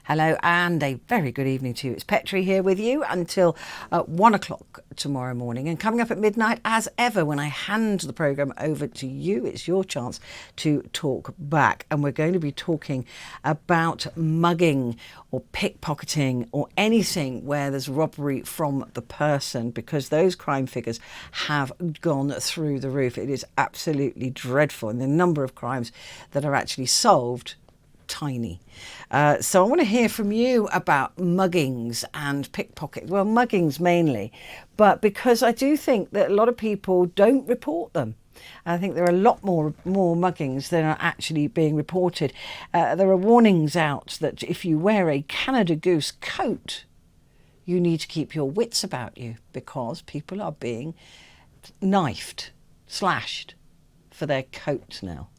Hello and a very good evening to you. It's Petri here with you until 1 o'clock tomorrow morning. And coming up at midnight, as ever, when I hand the programme over to you, it's your chance to talk back. And we're going to be talking about mugging or pickpocketing or anything where there's robbery from the person, because those crime figures have gone through the roof. It is absolutely dreadful. And the number of crimes that are actually solved, tiny. So I want to hear from you about muggings and pickpockets. Well, muggings mainly, but because I do think that a lot of people don't report them. I think there are a lot more muggings than are actually being reported. There are warnings out that if you wear a Canada Goose coat, you need to keep your wits about you, because people are being knifed, slashed for their coats now.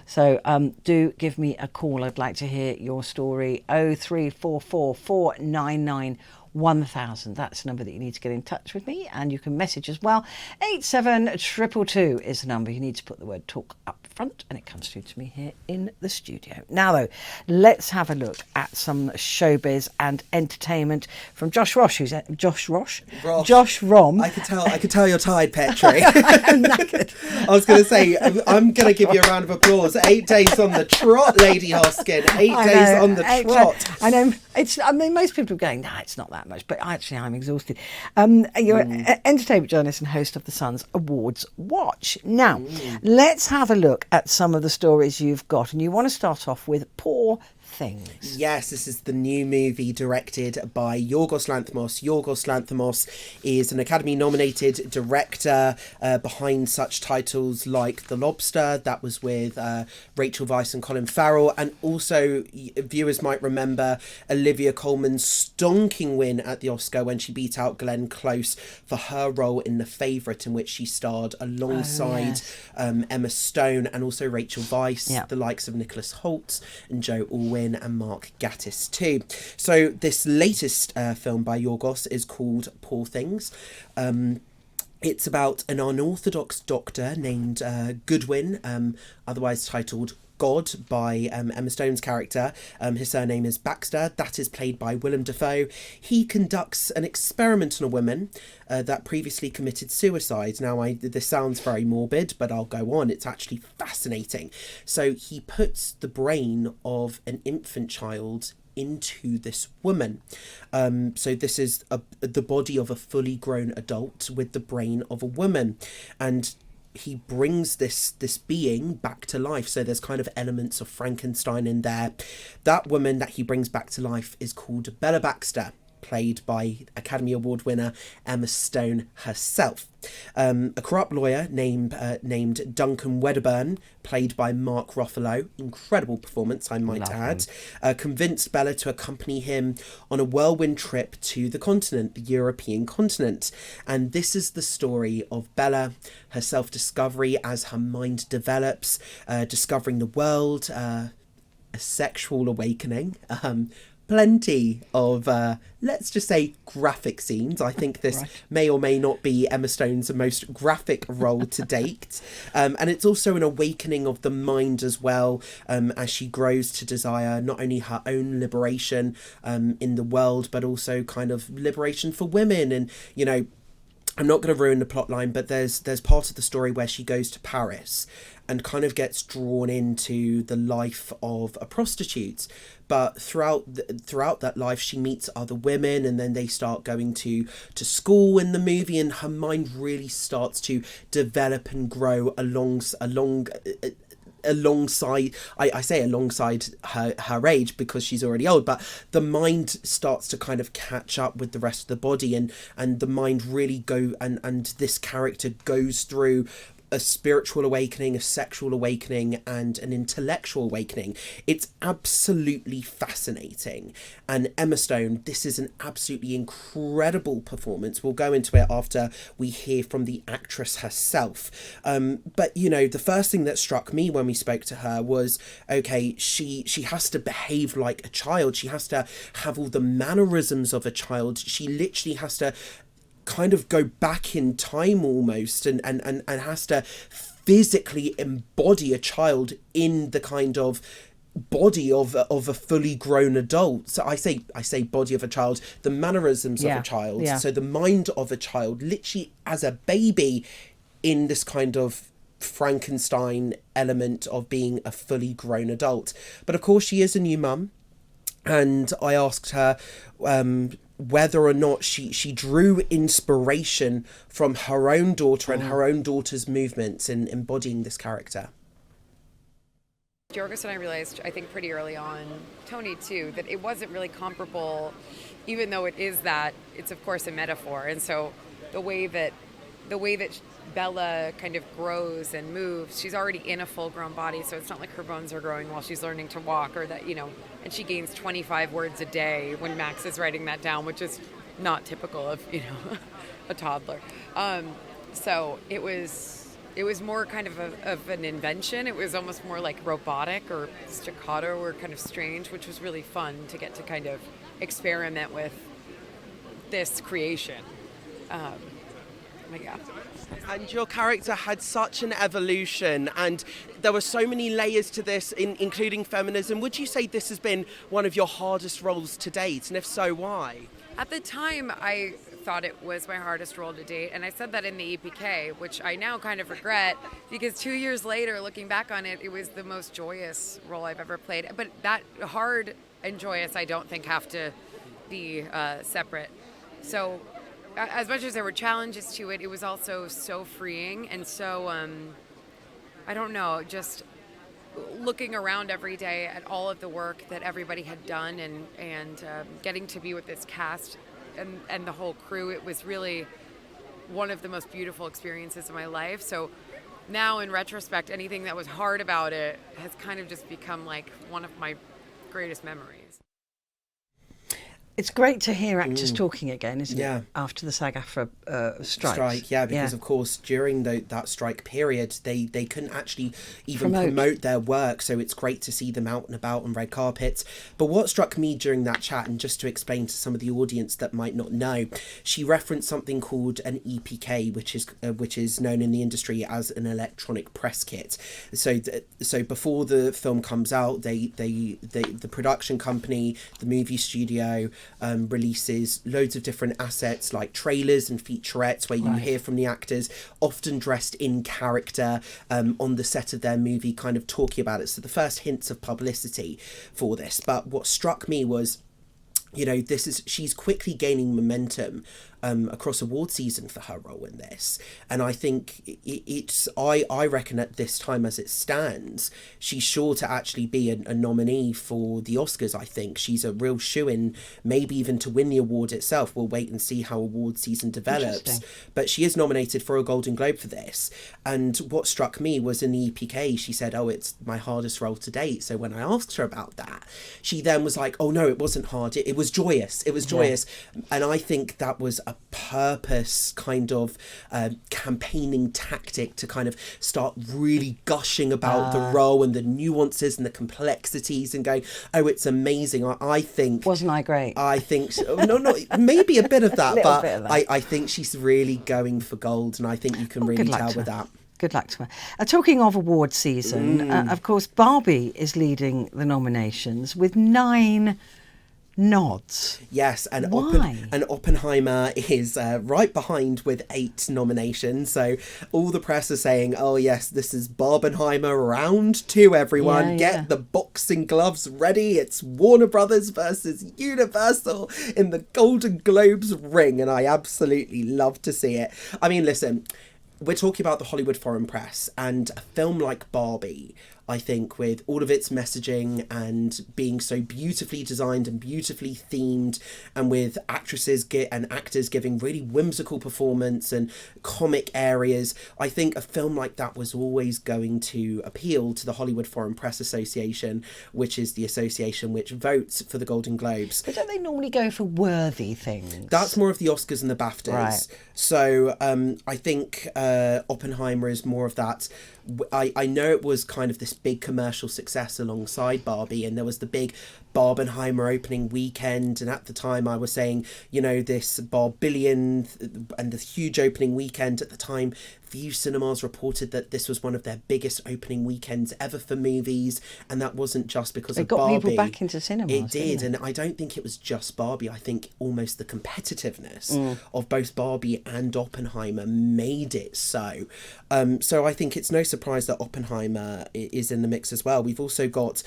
So do give me a call. I'd like to hear your story. 0344 499 1000. That's the number that you need to get in touch with me, and you can message as well. 87222 is the number. You need to put the word talk up front and it comes through to me here in the studio. Now though, let's have a look at some showbiz and entertainment from Josh Rosh. Who's Josh Rosh? Josh Rom. I could tell you're tired, Petri. I'm knackered. I was going to say, I'm going to give you a round of applause. 8 days on the trot, Lady Hoskin. 8 days on the trot. I know. I mean, most people are going, nah, it's not that much, but actually I'm exhausted. You're an entertainment journalist and host of the Sun's Awards Watch. Now, let's have a look at some of the stories you've got, and you want to start off with Poor Things. Yes, this is the new movie directed by Yorgos Lanthimos. Yorgos Lanthimos is an Academy-nominated director behind such titles like The Lobster, that was with Rachel Weisz and Colin Farrell, and also viewers might remember Olivia Colman's stonking win at the Oscar when she beat out Glenn Close for her role in The Favourite, in which she starred alongside Emma Stone and also Rachel Weisz, the likes of Nicholas Hoult and Joe Alwyn and Mark Gatiss too. So this latest film by Yorgos is called Poor Things. It's about an unorthodox doctor named Goodwin, otherwise titled God by Emma Stone's character. His surname is Baxter. That is played by Willem Dafoe. He conducts an experiment on a woman that previously committed suicide. Now, this sounds very morbid, but I'll go on. It's actually fascinating. So he puts the brain of an infant child into this woman. So this is the body of a fully grown adult with the brain of a woman. And he brings this being back to life. So there's kind of elements of Frankenstein in there. That woman that he brings back to life is called Bella Baxter, played by Academy Award winner Emma Stone herself. A corrupt lawyer named Duncan Wedderburn, played by Mark Ruffalo, incredible performance I might add, convinced Bella to accompany him on a whirlwind trip to the continent, the European continent. And this is the story of Bella, her self-discovery as her mind develops, discovering the world, a sexual awakening, plenty of, let's just say, graphic scenes. I think this may or may not be Emma Stone's most graphic role to date. And it's also an awakening of the mind as well, as she grows to desire not only her own liberation in the world, but also kind of liberation for women. And, you know, I'm not going to ruin the plot line, but there's part of the story where she goes to Paris and kind of gets drawn into the life of a prostitute. But throughout that life, she meets other women, and then they start going to school in the movie, and her mind really starts to develop and grow alongside, I say alongside her age because she's already old, but the mind starts to kind of catch up with the rest of the body, and the mind really and this character goes through a spiritual awakening, a sexual awakening, and an intellectual awakening. It's absolutely fascinating. And Emma Stone, this is an absolutely incredible performance. We'll go into it after we hear from the actress herself. But, you know, the first thing that struck me when we spoke to her was, okay, she has to behave like a child. She has to have all the mannerisms of a child. She literally has to kind of go back in time almost and has to physically embody a child in the kind of body of a fully grown adult. So I say body of a child, the mannerisms of a child. Yeah. So the mind of a child, literally as a baby, in this kind of Frankenstein element of being a fully grown adult. But of course, she is a new mum. And I asked her whether or not she drew inspiration from her own daughter and her own daughter's movements in embodying this character. Yorgos and I realized, I think pretty early on, Tony too, that it wasn't really comparable, even though it is that, it's of course a metaphor. And so the way that Bella kind of grows and moves, she's already in a full-grown body, so it's not like her bones are growing while she's learning to walk, or that, and she gains 25 words a day when Max is writing that down, which is not typical of, a toddler. So it was more kind of an invention. It was almost more like robotic or staccato or kind of strange, which was really fun to get to kind of experiment with this creation. But yeah. And your character had such an evolution, and there were so many layers to this, including feminism. Would you say this has been one of your hardest roles to date? And if so, why? At the time, I thought it was my hardest role to date, and I said that in the EPK, which I now kind of regret, because 2 years later, looking back on it, it was the most joyous role I've ever played. But that hard and joyous, I don't think, have to be separate. So as much as there were challenges to it, it was also so freeing, and so, I don't know, just looking around every day at all of the work that everybody had done, and getting to be with this cast and the whole crew, it was really one of the most beautiful experiences of my life. So now in retrospect, anything that was hard about it has kind of just become like one of my greatest memories. It's great to hear actors talking again, isn't it? After the SAG-AFTRA strike. Because of course during that strike period they couldn't actually even promote their work, so it's great to see them out and about on red carpets. But what struck me during that chat, and just to explain to some of the audience that might not know, she referenced something called an EPK, which is known in the industry as an electronic press kit. So before the film comes out, the production company, the movie studio, releases loads of different assets like trailers and featurettes where you hear from the actors, often dressed in character, on the set of their movie, kind of talking about it. So the first hints of publicity for this. But what struck me was, she's quickly gaining momentum across award season for her role in this, and I think I reckon at this time as it stands, she's sure to actually be a nominee for the Oscars. I think she's a real shoo-in, maybe even to win the award itself. We'll wait and see how award season develops, but she is nominated for a Golden Globe for this. And what struck me was in the EPK, she said, it's my hardest role to date. So when I asked her about that, she then was like, no, it wasn't hard, it was joyous. And I think that was a purpose kind of campaigning tactic to kind of start really gushing about the role and the nuances and the complexities and going, it's amazing. I think... Wasn't I great? I think... No, maybe a bit of that, but I think she's really going for gold, and I think you can really tell with that. Good luck to her. Talking of award season, of course, Barbie is leading the nominations with 9 nods. Yes, and Why? Oppenheimer is right behind with 8 nominations. So all the press are saying, yes, this is Barbenheimer round 2, everyone. Get the boxing gloves ready. It's Warner Brothers versus Universal in the Golden Globes ring, and I absolutely love to see it. I mean, listen, we're talking about the Hollywood Foreign Press, and a film like Barbie, I think, with all of its messaging and being so beautifully designed and beautifully themed, and with actresses and actors giving really whimsical performance and comic areas, I think a film like that was always going to appeal to the Hollywood Foreign Press Association, which is the association which votes for the Golden Globes. But don't they normally go for worthy things? That's more of the Oscars and the BAFTAs. Right. So I think Oppenheimer is more of that. I know it was kind of this big commercial success alongside Barbie, and there was the big Barbenheimer opening weekend, and at the time I was saying, this Barbillion and the huge opening weekend at the time View Cinemas reported that this was one of their biggest opening weekends ever for movies, and that wasn't just because It of got Barbie. people back into cinemas. It did, didn't it? and I don't think it was just Barbie. I think almost the competitiveness of both Barbie and Oppenheimer made it so. So I think it's no surprise that Oppenheimer is in the mix as well. We've also got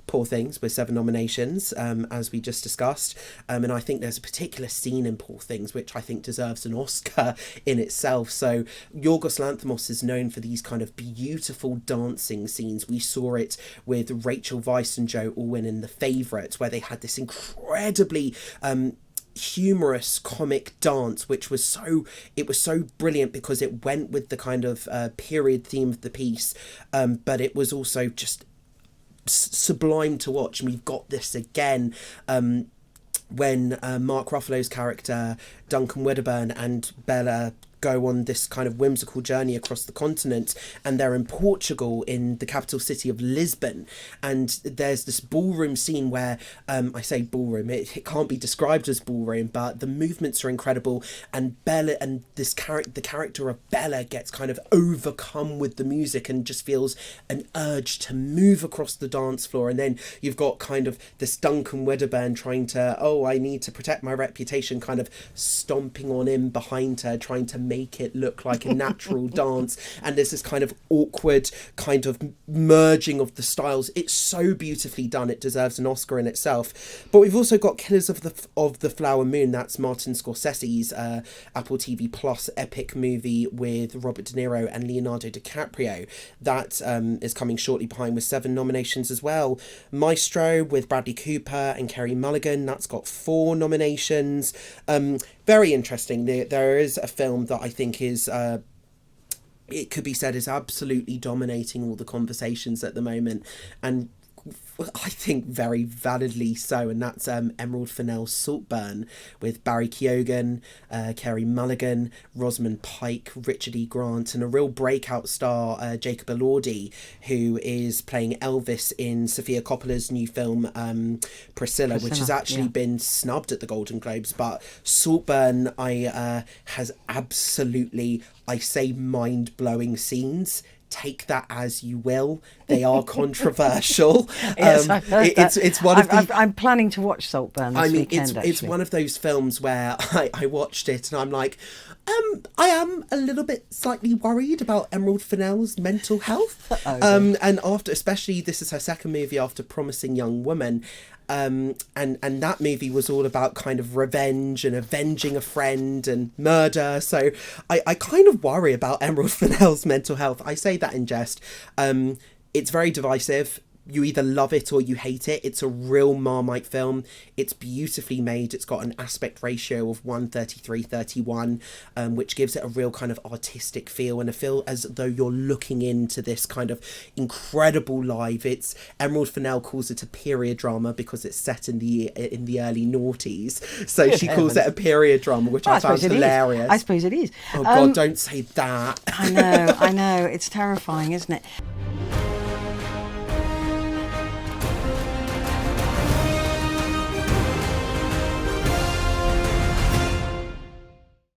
Poor Things with 7 nominations, as we just discussed. And I think there's a particular scene in Poor Things which I think deserves an Oscar in itself. So Yorgos Lanthimos is known for these kind of beautiful dancing scenes. We saw it with Rachel Weisz and Joe Alwyn in The Favourite, where they had this incredibly humorous comic dance, which was so brilliant because it went with the kind of period theme of the piece, but it was also just sublime to watch. And we've got this again when Mark Ruffalo's character Duncan Wedderburn and Bella go on this kind of whimsical journey across the continent, and they're in Portugal, in the capital city of Lisbon, and there's this ballroom scene where I say ballroom, it can't be described as ballroom, but the movements are incredible, and Bella and the character of Bella gets kind of overcome with the music and just feels an urge to move across the dance floor. And then you've got kind of this Duncan Wedderburn trying to, I need to protect my reputation, kind of stomping on him behind her, trying to make it look like a natural dance, and there's this kind of awkward kind of merging of the styles. It's so beautifully done, it deserves an Oscar in itself. But we've also got Killers of the Flower Moon. That's Martin Scorsese's Apple TV Plus epic movie with Robert De Niro and Leonardo DiCaprio. That is coming shortly behind with 7 nominations as well. Maestro with Bradley Cooper and Kerry Mulligan, that's got 4 nominations. Very interesting. There is a film that I think is, it could be said, is absolutely dominating all the conversations at the moment, and I think very validly so, and that's Emerald Fennell's Saltburn with Barry Keoghan, Kerry Mulligan, Rosamund Pike, Richard E. Grant, and a real breakout star, Jacob Elordi, who is playing Elvis in Sofia Coppola's new film Priscilla, which has actually been snubbed at the Golden Globes. But Saltburn has absolutely, I say, mind-blowing scenes. Take that as you will. They are controversial. Yes, I've heard that. It's one of the... I'm planning to watch Saltburn this weekend. It's one of those films where I watched it and I'm like, I am a little bit slightly worried about Emerald Fennell's mental health. And after, especially, this is her second movie after Promising Young Woman. And that movie was all about kind of revenge and avenging a friend and murder. So I kind of worry about Emerald Fennell's mental health. I say that in jest. It's very divisive. You either love it or you hate it. It's a real Marmite film. It's beautifully made. It's got an aspect ratio of 1:33:31, which gives it a real kind of artistic feel and a feel as though you're looking into this kind of incredible life. It's Emerald Fennell calls it a period drama because it's set in the early noughties. So she calls it a period drama, which I found hilarious. I suppose it is. Oh God, don't say that. I know. It's terrifying, isn't it?